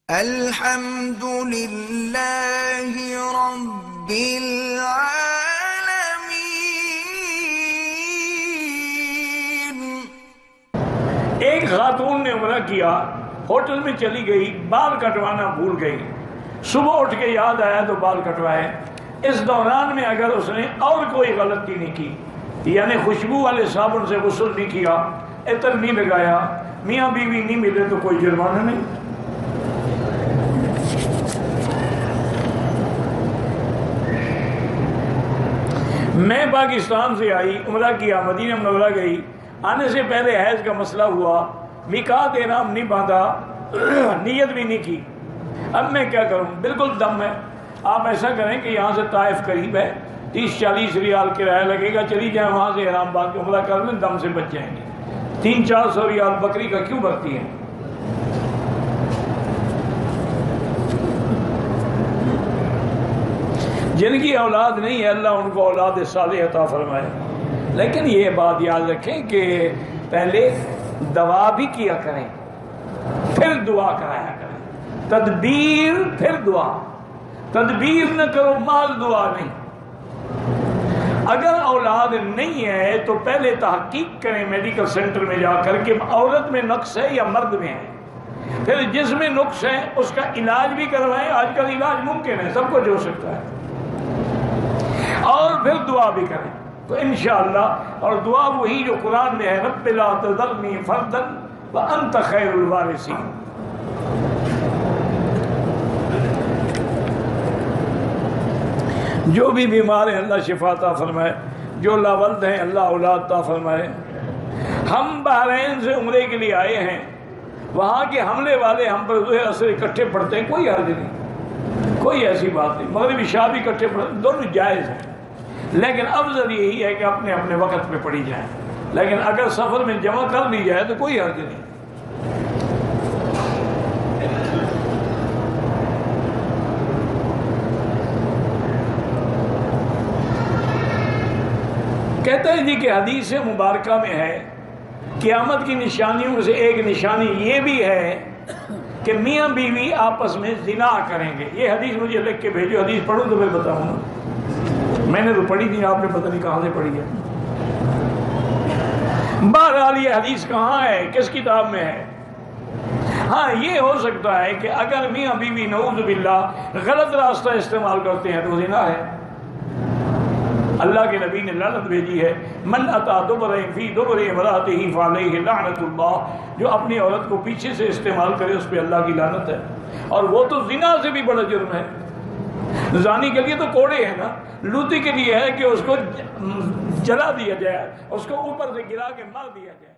الحمد للہ رب العالمین۔ ایک خاتون نے عمرہ کیا، ہوٹل میں چلی گئی، بال کٹوانا بھول گئی، صبح اٹھ کے یاد آیا تو بال کٹوائے۔ اس دوران میں اگر اس نے اور کوئی غلطی نہیں کی، یعنی خوشبو والے صابن سے غسل نہیں کیا، عطر نہیں لگایا، میاں بیوی نہیں ملے تو کوئی جرمانہ نہیں۔ میں پاکستان سے آئی، عمرہ کیا، مدینہ منورہ گئی، آنے سے پہلے حیض کا مسئلہ ہوا، میقات احرام نہیں باندھا، نیت بھی نہیں کی۔ اب میں کیا کروں؟ بالکل دم ہے۔ آپ ایسا کریں کہ یہاں سے طائف قریب ہے، 30-40 ریال کرایہ لگے گا، چلی جائیں وہاں سے احرام باندھ کے عمرہ کر لیں، دم سے بچ جائیں گے۔ 300-400 ریال بکری کا کیوں بھرتی ہیں؟ جن کی اولاد نہیں ہے اللہ ان کو اولاد صالح عطا فرمائے۔ لیکن یہ بات یاد رکھیں کہ پہلے دوا بھی کیا کریں، پھر دعا کرایا کریں۔ تدبیر پھر دعا، تدبیر نہ کرو مال دعا نہیں۔ اگر اولاد نہیں ہے تو پہلے تحقیق کریں میڈیکل سینٹر میں جا کر کہ عورت میں نقص ہے یا مرد میں ہے، پھر جس میں نقص ہے اس کا علاج بھی کروائیں۔ آج کل علاج ممکن ہے، سب کچھ ہو سکتا ہے، اور پھر دعا بھی کریں تو انشاءاللہ۔ اور دعا وہی جو قرآن میں ہے، رب لا تذرنی فردا وانت خیر الوارثین۔ جو بھی بیمار ہیں اللہ شفا عطا فرمائے، جو لاولد ہیں اللہ اولاد عطا فرمائے۔ ہم بحرین سے عمرے کے لیے آئے ہیں، وہاں کے حملے والے ہم پر ظہر اثر اکٹھے پڑھتے ہیں، کوئی حرج نہیں، کوئی ایسی بات نہیں۔ مغرب عشاء بھی اکٹھے پڑھتے ہیں، دونوں جائز ہیں، لیکن افضل یہی ہے کہ اپنے اپنے وقت پہ پڑھی جائیں۔ لیکن اگر سفر میں جمع کر لی جائے تو کوئی حرج نہیں۔ کہتے ہیں جی کہ حدیث مبارکہ میں ہے قیامت کی نشانیوں سے ایک نشانی یہ بھی ہے کہ میاں بیوی آپس میں زنا کریں گے۔ یہ حدیث مجھے لکھ کے بھیجو، حدیث پڑھوں تو میں بتاؤں گا۔ میں نے تو پڑھی تھی، آپ نے پتہ نہیں کہاں سے پڑھی ہے۔ بہرحال یہ حدیث کہاں ہے، کس کتاب میں ہے؟ ہاں یہ ہو سکتا ہے کہ اگر میاں بیوی نعوذ باللہ غلط راستہ استعمال کرتے ہیں تو زنا ہے۔ اللہ کے نبی نے لعنت بھیجی ہے، من اتی دبر فی دبر امرأتہ فعلیہ لعنت اللہ، جو اپنی عورت کو پیچھے سے استعمال کرے اس پہ اللہ کی لعنت ہے۔ اور وہ تو زنا سے بھی بڑا جرم ہے۔ زانی کے لیے تو کوڑے ہیں نا، لوتی کے لیے ہے کہ اس کو جلا دیا جائے، اس کو اوپر سے گرا کے مار دیا جائے۔